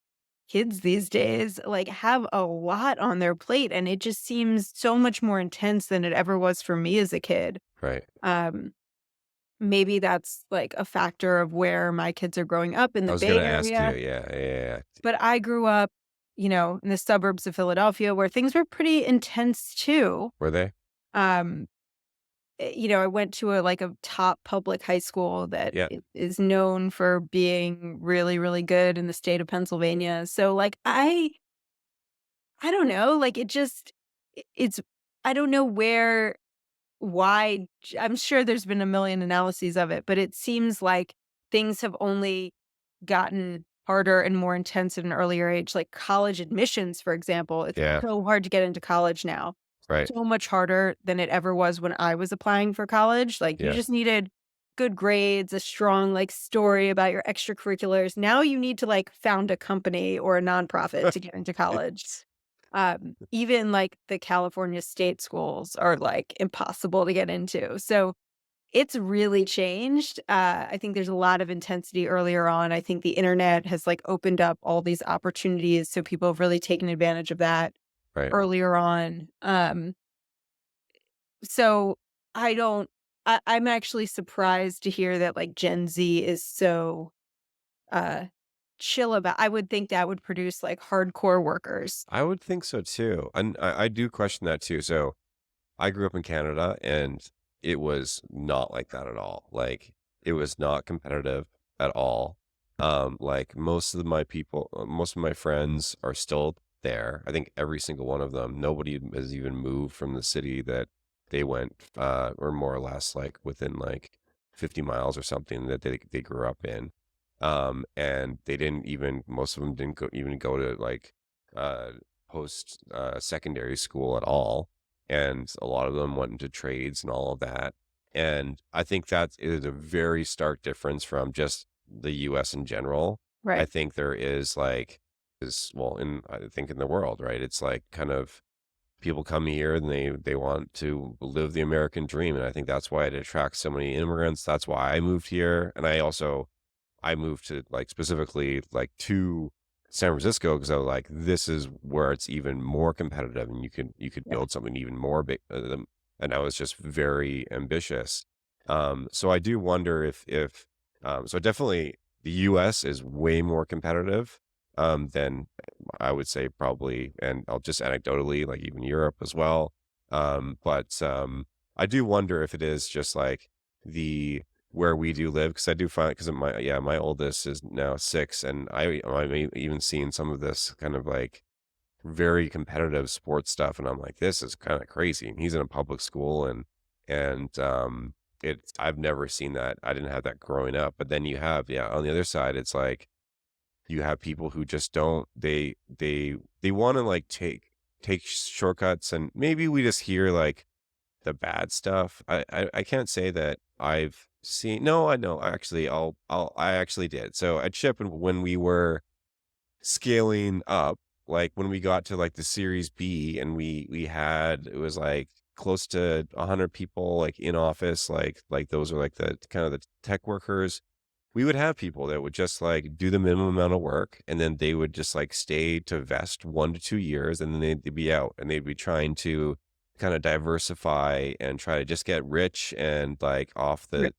kids these days, like, have a lot on their plate, and it just seems so much more intense than it ever was for me as a kid. right. Um, Maybe that's, like, a factor of where my kids are growing up in I the was gonna Bay ask you, Area, yeah, yeah, yeah. but I grew up, in the suburbs of Philadelphia where things were pretty intense too. Were they? Um I went to a top public high school that Yeah, is known for being really, really good in the state of Pennsylvania. So, like, I don't know, like, it just it's I don't know I'm sure there's been a million analyses of it, but it seems like things have only gotten harder and more intense at an earlier age, like college admissions, for example. It's yeah, so hard to get into college now. right, So much harder than it ever was when I was applying for college. Like, you yeah. just needed good grades, a strong, like, story about your extracurriculars. Now you need to, like, found a company or a nonprofit to get into college. It's Even, like, the California state schools are, like, impossible to get into. So it's really changed. I think there's a lot of intensity earlier on. I think the internet has like opened up all these opportunities, so people have really taken advantage of that right. earlier on. So I don't. I'm actually surprised to hear that like Gen Z is so uh, chill about. I would think that would produce like hardcore workers. I would think so too, and I do question that too. So, I grew up in Canada, and it was not like that at all. Like, it was not competitive at all. Like, most of my friends are still there. I think every single one of them. Nobody has even moved from the city that they went, or more or less, like, within, like, 50 miles or something that they grew up in. And they didn't even most of them didn't even go to, like, uh, post, secondary school at all, and a lot of them went into trades and all of that. And I think that is a very stark difference from just the US in general. I Right. think there is like is well in I think in the world, right? It's like kind of people come here and they want to live the American dream, and I think that's why it attracts so many immigrants. That's why I moved here, and I moved to, like, specifically, like, to San Francisco because I was like, "This is where it's even more competitive, and you could Yeah. build something even more big," and I was just very ambitious. So I do wonder so definitely the US is way more competitive, than I would say probably, and I'll just anecdotally, like, even Europe as well. But I do wonder if it is just, like, the where we do live, because I do find, because my oldest is now 6, and I'm even seeing some of this kind of, like, very competitive sports stuff, and I'm like, "This is kinda crazy," and he's in a public school, and it's I've never seen that. I didn't have that growing up, but then you have, yeah, on the other side, it's like, you have people who just don't they wanna, like, take shortcuts, and maybe we just hear, like, the bad stuff. I can't say that I've seen, no, I know, actually, I actually did. So at Shyp, when we were scaling up, like, when we got to, like, the Series B, and we had, it was, like, close to 100 people, like, in office, like, those are, like, the kind of the tech workers. We would have people that would just, like, do the minimum amount of work, and then they would just, like, stay to vest 1 to 2 years, and then they'd be out, and they'd be trying to kinda diversify and try to just get rich and, like, off Right.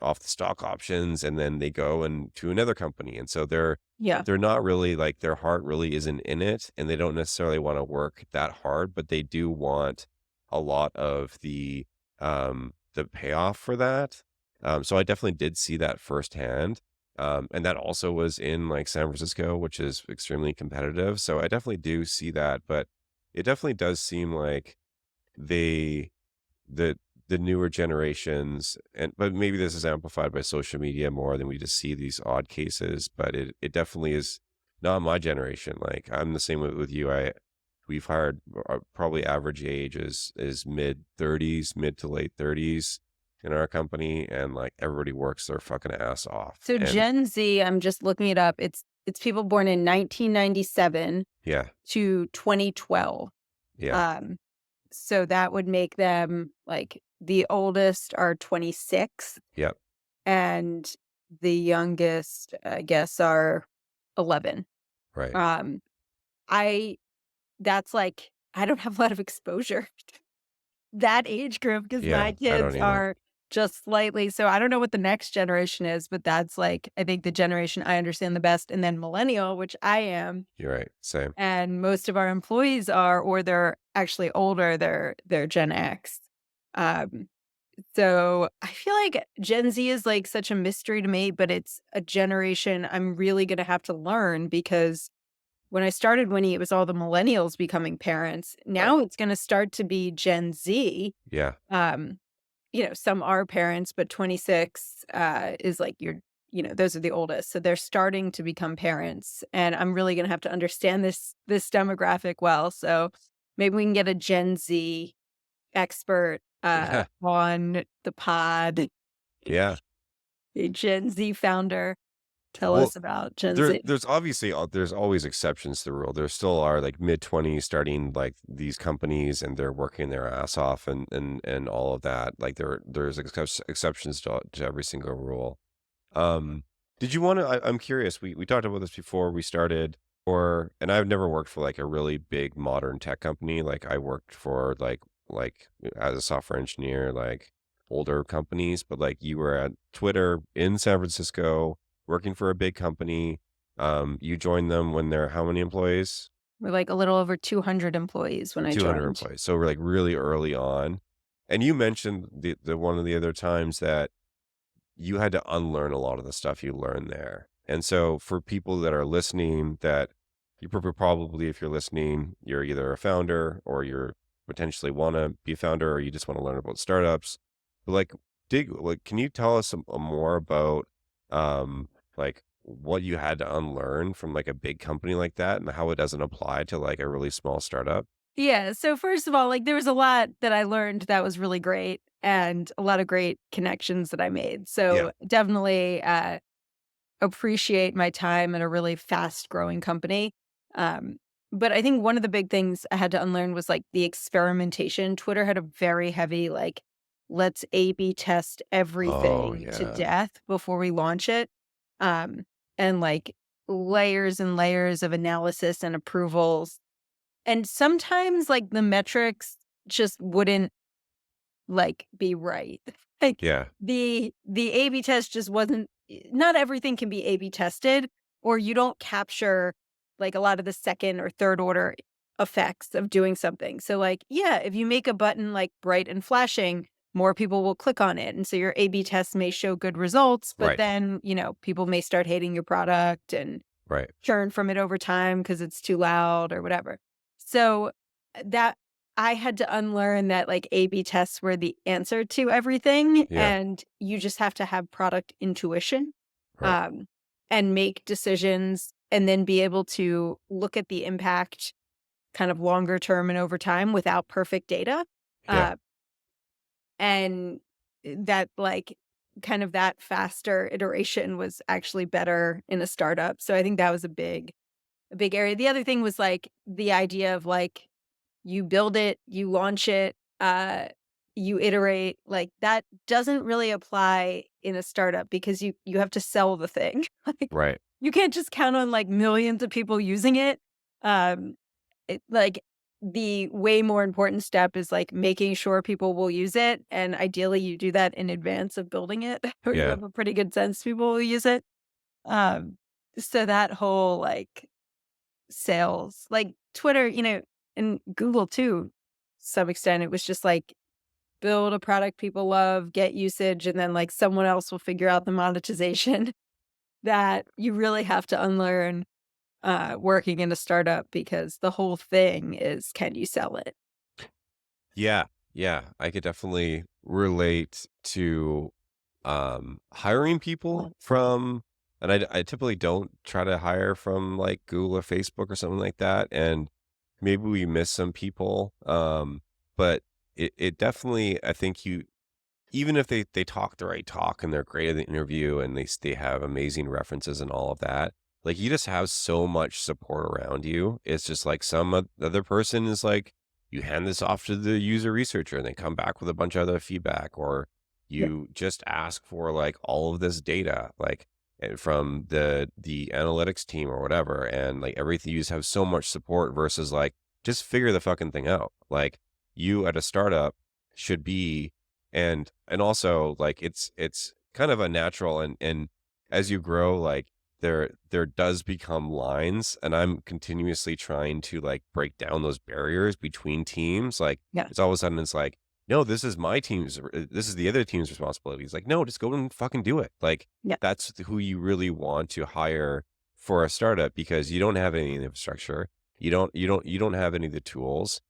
off the stock options, and then they go and to another company, and so Yeah. they're not really, like, their heart really isn't in it, and they don't necessarily wanna work that hard, but they do want a lot of the payoff for that. So I definitely did see that firsthand. And that also was in, like, San Francisco, which is extremely competitive. So I definitely do see that, but it definitely does seem like they the the newer generations, and but maybe this is amplified by social media more than we just see these odd cases, but it definitely is not my generation. Like, I'm the same with you. We've hired, probably average age is mid-30s, mid to late 30s in our company, and, like, everybody works their fucking ass off. So And Gen Z, I'm just looking it up. It's people born in 1997 yeah, to 2012. yeah, Um, so that would make them like the oldest are 26 yep, and the youngest, I guess, are 11. right. Um, I that's like I don't have a lot of exposure to that age group because my Yeah, I kids don't either. are just slightly so I don't know what the next generation is, but that's like I think the generation I understand the best, and then millennial, which I am, You're right. Same. and most of our employees are or they're actually older, they're Gen X. Um, so I feel like Gen Z is like such a mystery to me, but it's a generation I'm really gonna have to learn because when I started Winnie, it was all the millennials becoming parents. Right. Now it's gonna start to be Gen Z. Yeah. Um, some are parents, but 26, is like those are the oldest. So they're starting to become parents, and I'm really gonna have to understand this demographic well. So maybe we can get a Gen Z expert, Yeah. on the pod, Yeah. a Gen Z founder. Tell Well, us about Gen Z. there's obviously there's always exceptions to the rule. There still are, like, mid-20s starting, like, these companies, and they're working their ass off, and all of that. Like, there's exceptions to every single rule. Um, did you wanna I'm curious, we talked about this before we started, and I've never worked for, like, a really big modern tech company. Like, I worked for, like, as a software engineer, like, older companies, but, like, you were at Twitter in San Francisco, working for a big company. You joined them when they're how many employees? We're like a little over 200 employees when I 200 joined. employees. So we're, like, really early on. And you mentioned the one of the other times that you had to unlearn a lot of the stuff you learned there. And so for people that are listening, that you probably, if you're listening, you're either a founder, or you're potentially want to be a founder, or you just want to learn about startups. But, like, can you tell us more about, like, what you had to unlearn from, like, a big company like that, and how it doesn't apply to, like, a really small startup? Yeah, so first of all, like, there was a lot that I learned that was really great and a lot of great connections that I made. Yeah. So, definitely, appreciate my time at a really fast-growing company. Um, but I think one of the big things I had to unlearn was, like, the experimentation. Twitter had a very heavy, like, "Let's A/B test Oh, everything to yeah. death before we launch it," um, and, like, layers and layers of analysis and approvals, and sometimes, like, the metrics just wouldn't, like, be right. Like, Yeah. the A/B test just wasn't not everything can be A/B tested, or you don't capture, like, a lot of the second or third order effects of doing something. So, like, yeah, if you make a button, like, bright and flashing, more people will click on it, and so your A/B test may show good results, but Right. then, people may start hating your product and Right. churn from it over time because it's too loud or whatever. So, that I had to unlearn that, like, A/B tests were the answer to everything, Yeah. and you just have to have product intuition, Right. um, and make decisions, and then be able to look at the impact kind of longer term and over time without perfect data, Yeah. uh, and that, like, kind of that faster iteration was actually better in a startup. So I think that was a big area. The other thing was, like, the idea of, like, you build it, you launch it, you iterate, like, that doesn't really apply in a startup because you have to sell the thing. Like, Right. you can't just count on, like, millions of people using it. Um, like, the way more important step is, like, making sure people will use it, and ideally, you do that in advance of building it, or you Yeah. have a pretty good sense people will use it. Um, so that whole, like, sales. Like Twitter, and Google too, some extent, it was just like build a product people love, get usage, and then like someone else will figure out the monetization that you really have to unlearn working in a startup because the whole thing is can you sell it? Yeah. Yeah. I could definitely relate to hiring people from, and I typically don't try to hire from like Google or Facebook or something like that. And maybe we miss some people. But it definitely, I think even if they talk the right talk and they're great at the interview and they have amazing references and all of that, like you just have so much support around you. It's just like other person is like, you hand this off to the user researcher and they come back with a bunch of other feedback, or Yeah. you just ask for like all of this data, like from the analytics team or whatever, and like everything, you just have so much support versus like just figure the fucking thing out. Like you at a startup should be, and also like it's kind of a natural, and as you grow, like there does become lines, and I'm continuously trying to like break down those barriers between teams. Like Yeah. it's all of a sudden it's like, no, this is this is the other team's responsibility. It's like, no, just go and fucking do it. Like Yeah. that's who you really want to hire for a startup, because you don't have any infrastructure, you don't have any of the tools.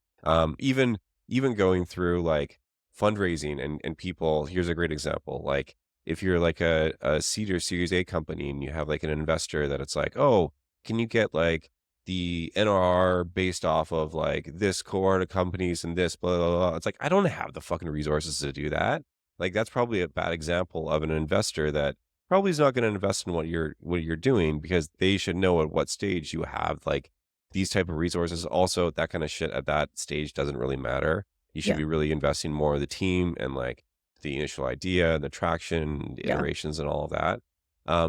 Even going through like fundraising and people, here's a great example. Like if you're like a seed or series A company and you have like an investor that it's like, oh, can you get like the NRR based off of like this cohort of companies and this blah, blah, blah. It's like, I don't have the fucking resources to do that. Like that's probably a bad example of an investor that probably is not going to invest in what you're doing, because they should know at what stage you have like these type of resources. Also, that kind of shit at that stage doesn't really matter. You should Yeah. be really investing more of the team and like the initial idea and the traction, the Yeah. iterations and all of that.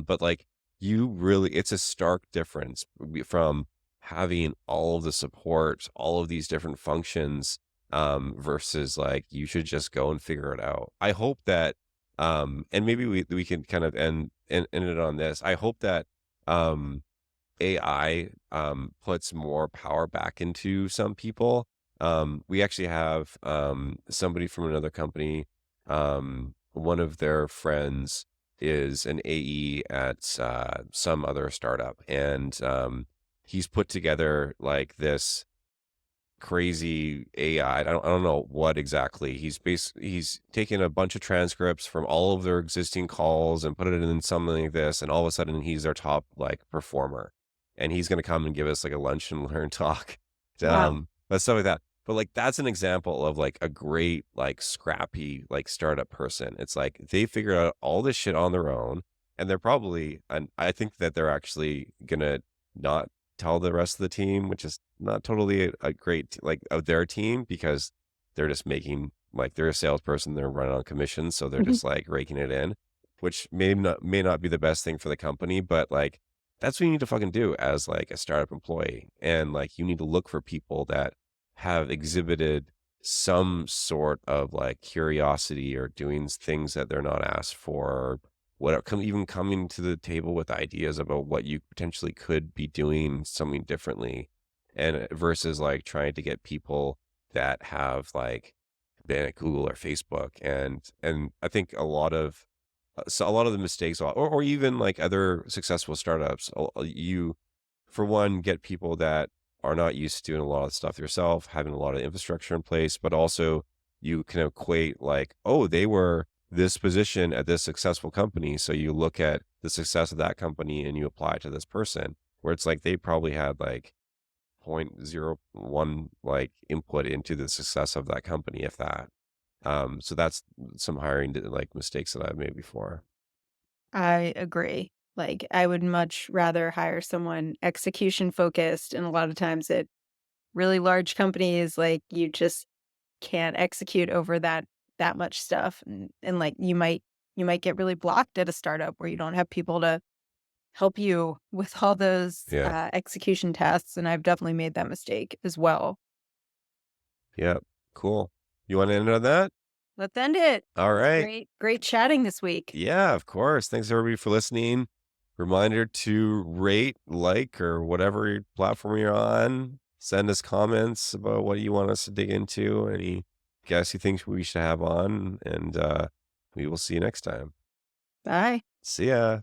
But like it's a stark difference from having all of the support, all of these different functions, versus like you should just go and figure it out. I hope that, and maybe we can kind of end it on this. I hope that um, AI puts more power back into some people. We actually have somebody from another company. One of their friends is an AE at some other startup, and he's put together like this crazy AI. I don't know what exactly. He's taken a bunch of transcripts from all of their existing calls and put it in something like this, and all of a sudden he's their top like performer. And he's gonna come and give us like a lunch and learn talk. Wow. But stuff like that. But like that's an example of like a great, like scrappy, like startup person. It's like they figured out all this shit on their own, and they're probably, and I think that they're actually gonna not tell the rest of the team, which is not totally a great like of their team because they're just making like they're a salesperson, they're running on commissions, so they're Mhm. just like raking it in, which may not be the best thing for the company, but like that's what you need to fucking do as like a startup employee. And like you need to look for people that have exhibited some sort of like curiosity or doing things that they're not asked for, or what even coming to the table with ideas about what you potentially could be doing something differently, and versus like trying to get people that have like been at Google or Facebook. And I think a lot of so a lot of the mistakes, or even like other successful startups, you for one get people that are not used to doing a lot of stuff yourself, having a lot of infrastructure in place, but also you can equate like, oh, they were this position at this successful company. So you look at the success of that company and you apply it to this person, where it's like they probably had like 0.01 like input into the success of that company, if that. So that's some hiring like mistakes that I've made before. I agree. Like, I would much rather hire someone execution focused, and a lot of times at really large companies, like, you just can't execute over that much stuff, and, like, you might get really blocked at a startup where you don't have people to help you with all those, Yeah. execution tasks, and I've definitely made that mistake as well. Yeah. Cool. You want to end on that? Let's end it. All It's right. great chatting this week. Yeah, of course. Thanks everybody for listening. Reminder to rate, like, or whatever platform you're on. Send us comments about what you want us to dig into, any guests you think we should have on, and we will see you next time. Bye. See ya.